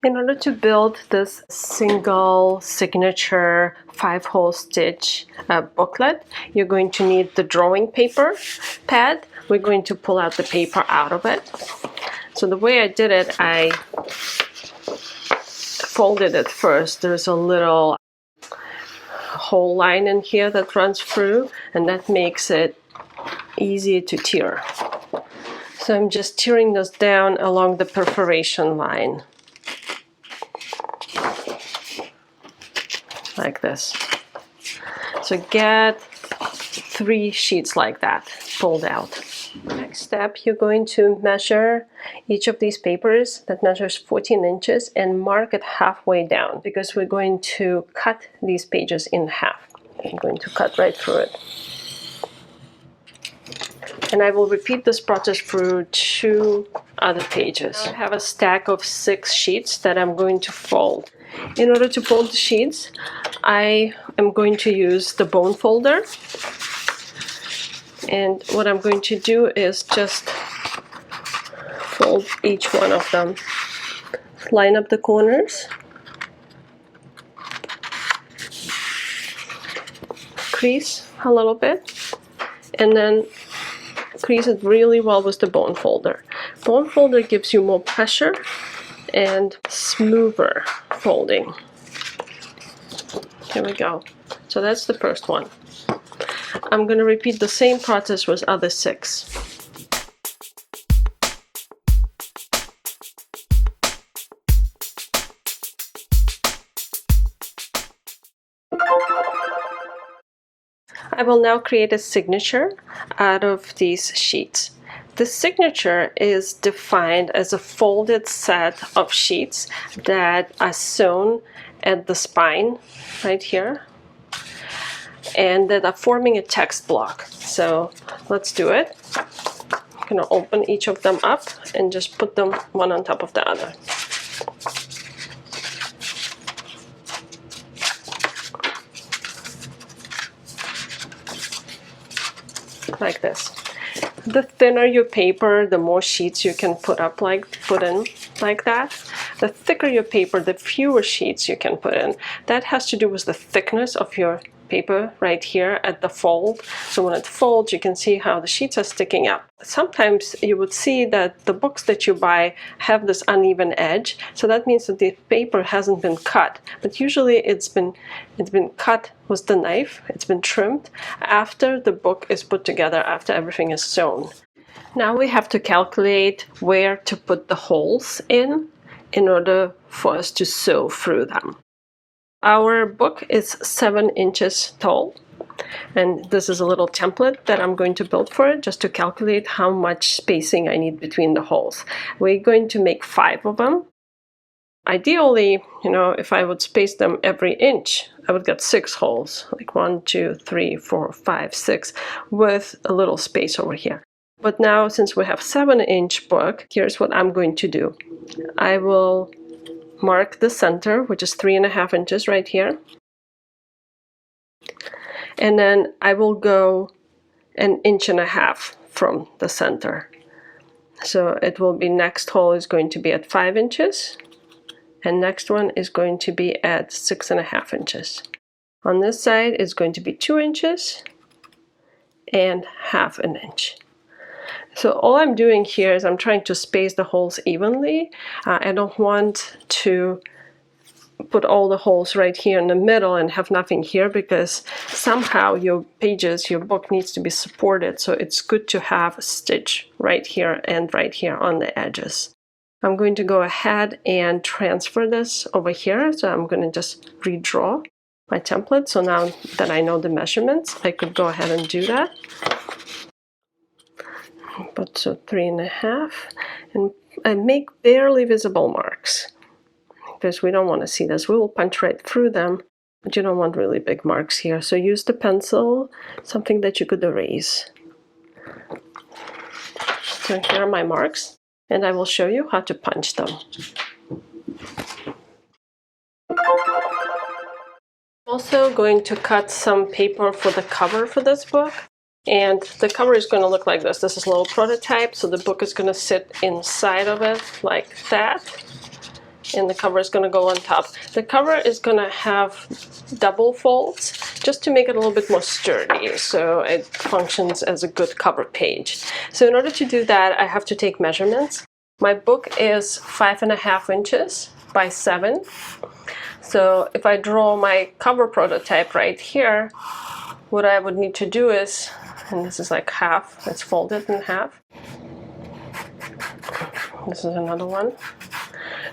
In order to build this single signature 5-hole stitch booklet, you're going to need the drawing paper pad. We're going to pull out the paper out of it. So the way I did it, I folded it first. There's a little hole line in here that runs through, and that makes it easy to tear. So I'm just tearing this down along the perforation line. Like this. So get 3 sheets like that pulled out. Next step, you're going to measure each of these papers that measures 14 inches and mark it halfway down, because we're going to cut these pages in half. I'm going to cut right through it. And I will repeat this process through 2 other pages. I have a stack of 6 sheets that I'm going to fold. In order to fold the sheets, I am going to use the bone folder. And what I'm going to do is just fold each one of them. Line up the corners. Crease a little bit. And then crease it really well with the bone folder. Bone folder gives you more pressure and smoother folding. Here we go. So that's the first one. I'm going to repeat the same process with other 6. I will now create a signature out of these sheets. The signature is defined as a folded set of sheets that are sewn at the spine right here and that are forming a text block. So let's do it. I'm going to open each of them up and just put them one on top of the other. Like this. The thinner your paper, the more sheets you can put in like that. The thicker your paper, the fewer sheets you can put in. That has to do with the thickness of your paper right here at the fold. So when it folds, you can see how the sheets are sticking up. Sometimes you would see that the books that you buy have this uneven edge. So that means that the paper hasn't been cut. But usually it's been cut with the knife. It's been trimmed after the book is put together, after everything is sewn. Now we have to calculate where to put the holes in order for us to sew through them. Our book is 7 inches tall, and this is a little template that I'm going to build for it just to calculate how much spacing I need between the holes. We're going to make 5 of them. Ideally, if I would space them every inch, I would get 6 holes, like 1, 2, 3, 4, 5, 6, with a little space over here. But now, since we have 7-inch book, here's what I'm going to do. I will mark the center, which is 3.5 inches right here. And then I will go 1.5 inches from the center. So it will be, next hole is going to be at 5 inches. And next one is going to be at 6.5 inches. On this side is going to be 2 inches and 1/2 inch. So all I'm doing here is I'm trying to space the holes evenly. I don't want to put all the holes right here in the middle and have nothing here, because somehow your pages, your book needs to be supported. So it's good to have a stitch right here and right here on the edges. I'm going to go ahead and transfer this over here. So I'm going to just redraw my template. So now that I know the measurements, I could go ahead and do that. But so 3.5, and make barely visible marks, because we don't want to see this. We will punch right through them, but you don't want really big marks here. So use the pencil, something that you could erase. So here are my marks, and I will show you how to punch them. I'm also going to cut some paper for the cover for this book. And the cover is going to look like this. This is a little prototype, so the book is going to sit inside of it like that. And the cover is going to go on top. The cover is going to have double folds just to make it a little bit more sturdy, so it functions as a good cover page. So in order to do that, I have to take measurements. My book is 5.5 inches by 7. So if I draw my cover prototype right here, what I would need to do is, and this is like half, it's folded in half. This is another one.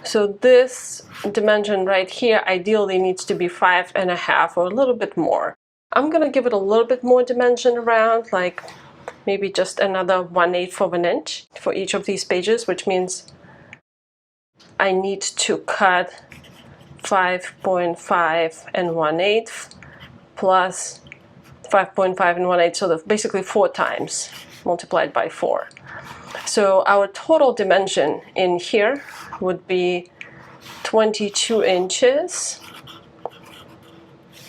So this dimension right here ideally needs to be 5.5 or a little bit more. I'm gonna give it a little bit more dimension around, like maybe just another 1/8 of an inch for each of these pages, which means I need to cut 5.5 and 1/8 plus 5.5 and 1/8, so basically 4 times multiplied by 4. So our total dimension in here would be 22 inches,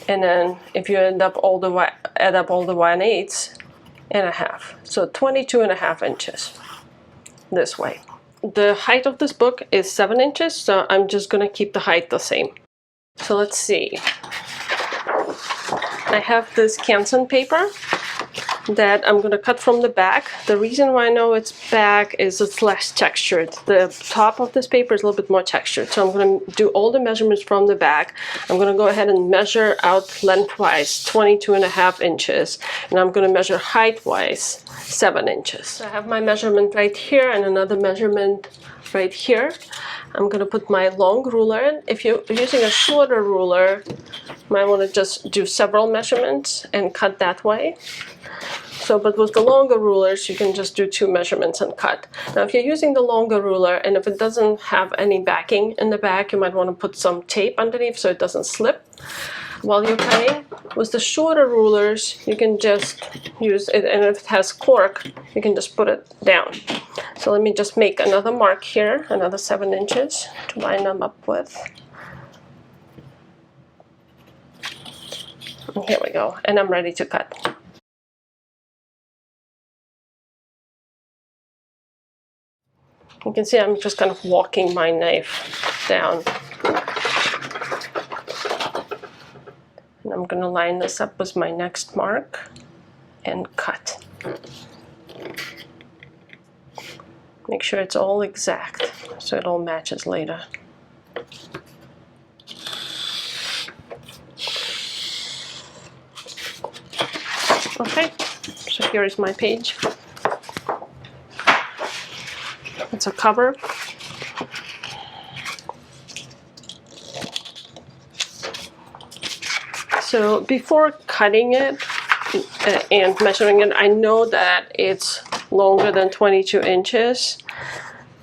and then if you add up all the 1/8 and a half, so 22.5 inches this way. The height of this book is 7 inches, so I'm just gonna keep the height the same. So let's see. I have this Canson paper that I'm going to cut from the back. The reason why I know it's back is it's less textured. The top of this paper is a little bit more textured. So I'm going to do all the measurements from the back. I'm going to go ahead and measure out lengthwise 22.5 inches. And I'm going to measure height-wise 7 inches. So I have my measurement right here and another measurement right here. I'm going to put my long ruler in. If you're using a shorter ruler, you might want to just do several measurements and cut that way. So, but with the longer rulers, you can just do 2 measurements and cut. Now, if you're using the longer ruler and if it doesn't have any backing in the back, you might want to put some tape underneath so it doesn't slip while you're cutting. With the shorter rulers, you can just use it, and if it has cork, you can just put it down. So let me just make another mark here, another 7 inches to line them up with. And here we go, and I'm ready to cut. You can see I'm just kind of walking my knife down. And I'm going to line this up with my next mark and cut. Make sure it's all exact so it all matches later. Okay, so here is my page. It's a cover. So before cutting it and measuring it, I know that it's longer than 22 inches.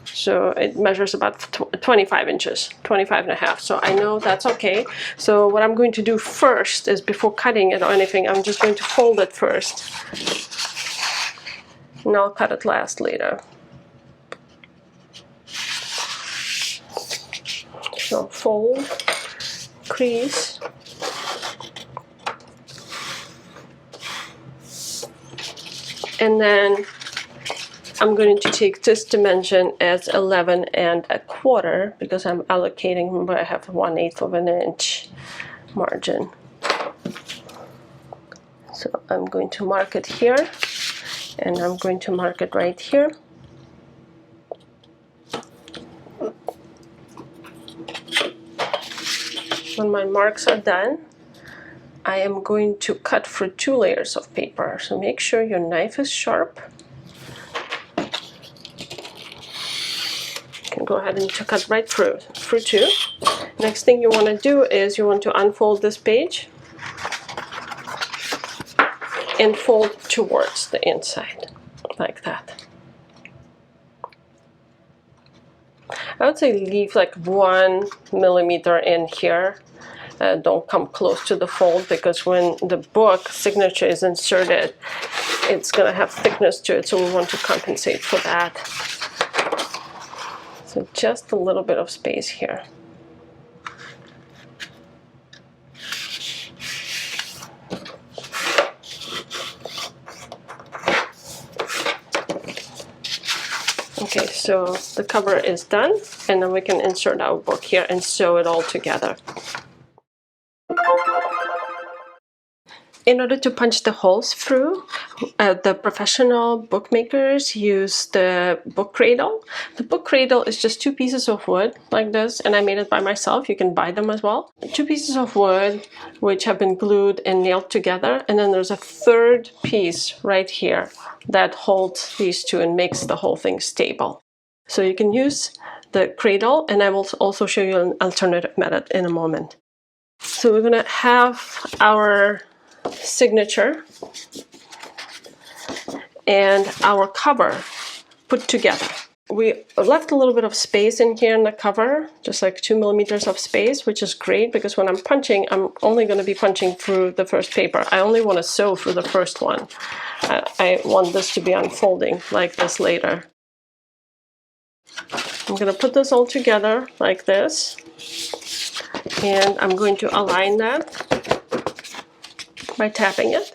So it measures about 25 inches, 25.5. So I know that's okay. So what I'm going to do first is, before cutting it or anything, I'm just going to fold it first. And I'll cut it last later. So fold, crease, and then I'm going to take this dimension as 11.25 because I'm allocating, remember I have 1/8 of an inch margin. So I'm going to mark it here, and I'm going to mark it right here. When my marks are done, I am going to cut for 2 layers of paper. So make sure your knife is sharp. You can go ahead and cut right through 2. Next thing you want to do is you want to unfold this page and fold towards the inside, like that. I would say leave like 1 millimeter in here. Don't come close to the fold, because when the book signature is inserted, it's going to have thickness to it, so we want to compensate for that. So just a little bit of space here. Okay, so the cover is done, and then we can insert our book here and sew it all together. In order to punch the holes through, the professional bookmakers use the book cradle. The book cradle is just 2 pieces of wood like this, and I made it by myself. You can buy them as well. 2 pieces of wood which have been glued and nailed together, and then there's a 3rd piece right here that holds these 2 and makes the whole thing stable. So you can use the cradle, and I will also show you an alternative method in a moment. So we're gonna have our signature and our cover put together. We left a little bit of space in here in the cover, just like 2 millimeters of space, which is great because when I'm punching, I'm only going to be punching through the first paper. I only want to sew through the first one. I want this to be unfolding like this later. I'm going to put this all together like this, and I'm going to align that by tapping it.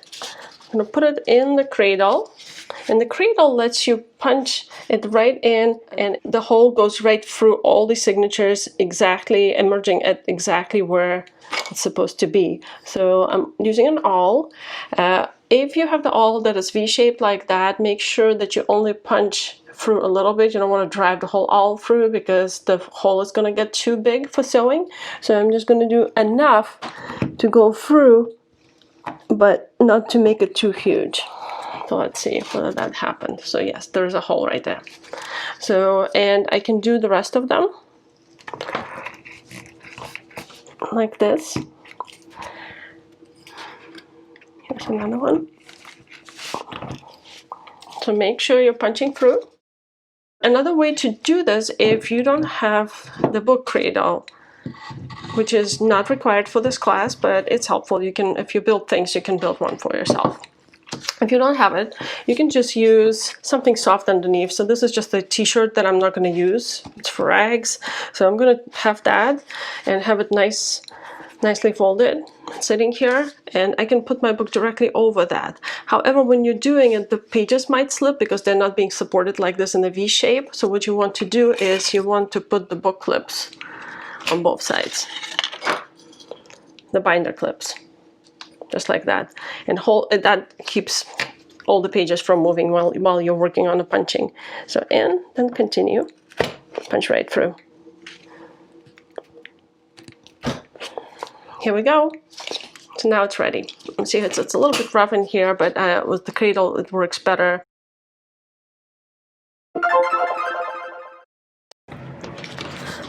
I'm going to put it in the cradle, and the cradle lets you punch it right in, and the hole goes right through all the signatures, exactly emerging at exactly where it's supposed to be. So I'm using an awl. If you have the awl that is V-shaped like that, make sure that you only punch through a little bit. You don't want to drag the whole awl through because the hole is going to get too big for sewing. So I'm just going to do enough to go through, but not to make it too huge. So let's see whether that happened. So yes, there's a hole right there. So, and I can do the rest of them like this. Here's another one. So make sure you're punching through. Another way to do this, if you don't have the book cradle, which is not required for this class, but it's helpful. You can, if you build things, you can build one for yourself. If you don't have it, you can just use something soft underneath. So this is just a t-shirt that I'm not going to use. It's for rags. So I'm going to have that and have it nicely folded sitting here, and I can put my book directly over that. However, when you're doing it, the pages might slip because they're not being supported like this in a V shape. So what you want to do is you want to put the book clips on both sides, the binder clips, just like that, and that keeps all the pages from moving while you're working on the punching. So in, then continue, punch right through. Here we go. So now it's ready. See, it's a little bit rough in here, but with the cradle it works better.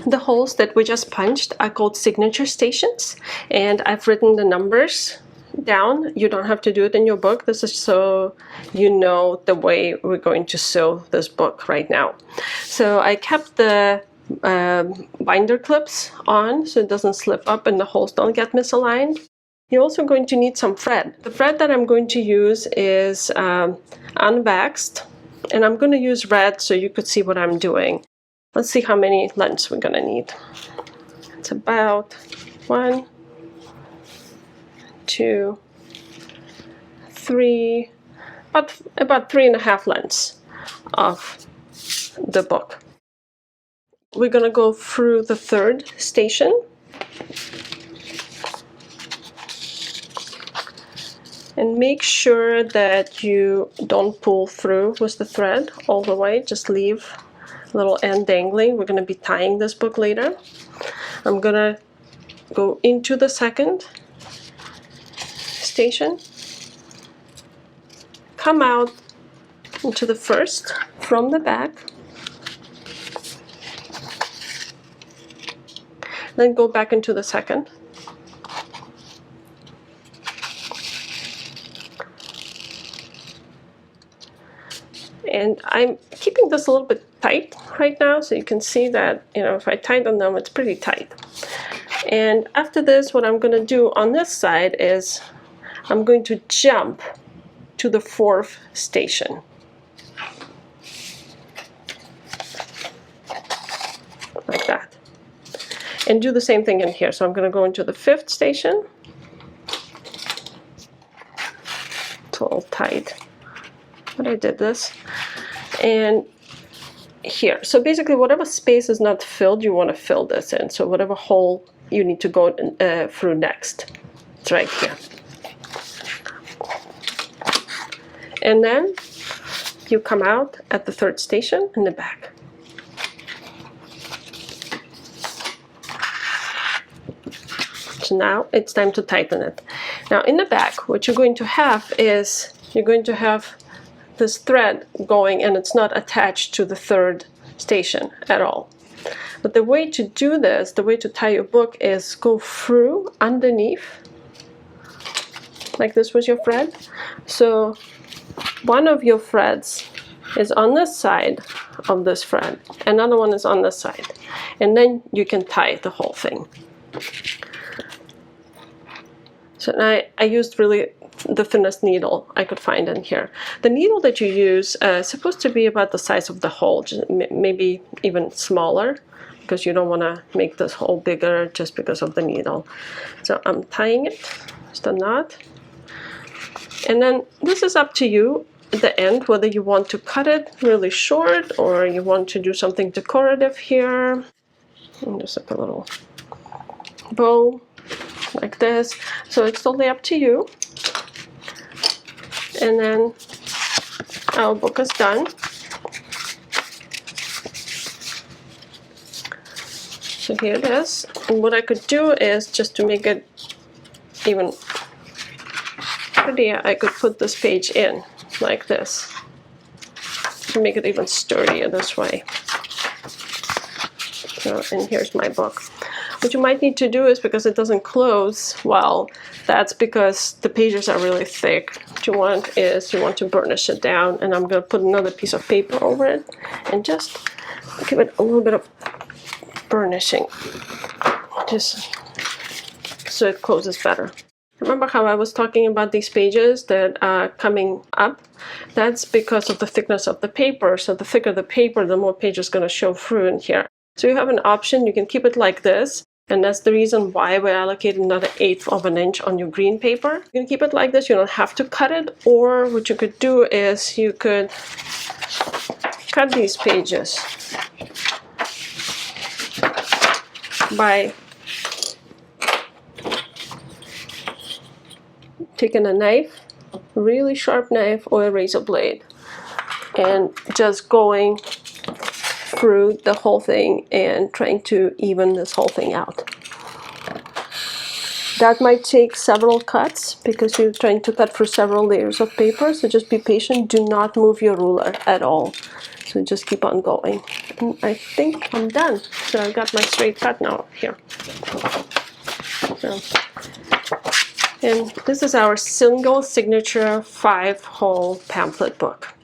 The holes that we just punched are called signature stations, and I've written the numbers down. You don't have to do it in your book. This is so you know the way we're going to sew this book right now. So I kept the binder clips on so it doesn't slip up and the holes don't get misaligned. You're also going to need some thread. The thread that I'm going to use is unwaxed, and I'm going to use red so you could see what I'm doing. Let's see how many lengths we're going to need. It's about 1, 2, 3, about 3.5 lengths of the book. We're going to go through the 3rd station. And make sure that you don't pull through with the thread all the way. Just leave a little end dangling. We're going to be tying this book later. I'm going to go into the 2nd station, come out into the 1st from the back, then go back into the 2nd. And I'm keeping this a little bit tight right now, so you can see that, you know, if I tighten them, it's pretty tight. And after this, what I'm going to do on this side is I'm going to jump to the 4th station. Like that. And do the same thing in here. So I'm going to go into the 5th station. It's all tight. But I did this, and here. So basically whatever space is not filled, you want to fill this in. So whatever hole you need to go through next, it's right here. And then you come out at the third station in the back. So now it's time to tighten it. Now in the back, what you're going to have is, you're going to have this thread going, and it's not attached to the third station at all. But the way to do this, the way to tie your book, is go through underneath, like this with your thread. So one of your threads is on this side of this thread, another one is on this side, and then you can tie the whole thing. So I used really the thinnest needle I could find in here. The needle that you use is supposed to be about the size of the hole, maybe even smaller, because you don't want to make this hole bigger just because of the needle. So I'm tying it, just a knot. And then this is up to you at the end, whether you want to cut it really short or you want to do something decorative here. And just like a little bow like this. So it's totally up to you. And then our book is done. So here it is. And what I could do is, just to make it even prettier, I could put this page in like this to make it even sturdier this way. So, and here's my book. What you might need to do is, because it doesn't close well, that's because the pages are really thick. What you want is, you want to burnish it down, and I'm going to put another piece of paper over it and just give it a little bit of burnishing, just so it closes better. Remember how I was talking about these pages that are coming up? That's because of the thickness of the paper. So the thicker the paper, the more pages is going to show through in here. So you have an option, you can keep it like this, and that's the reason why we allocated another 1/8 of an inch on your green paper. You can keep it like this, you don't have to cut it, or what you could do is you could cut these pages by taking a knife, a really sharp knife or a razor blade, and just going through the whole thing and trying to even this whole thing out. That might take several cuts because you're trying to cut through several layers of paper, so just be patient. Do not move your ruler at all. So just keep on going. And I think I'm done. So I've got my straight cut now here. So, and this is our single signature 5-hole pamphlet book.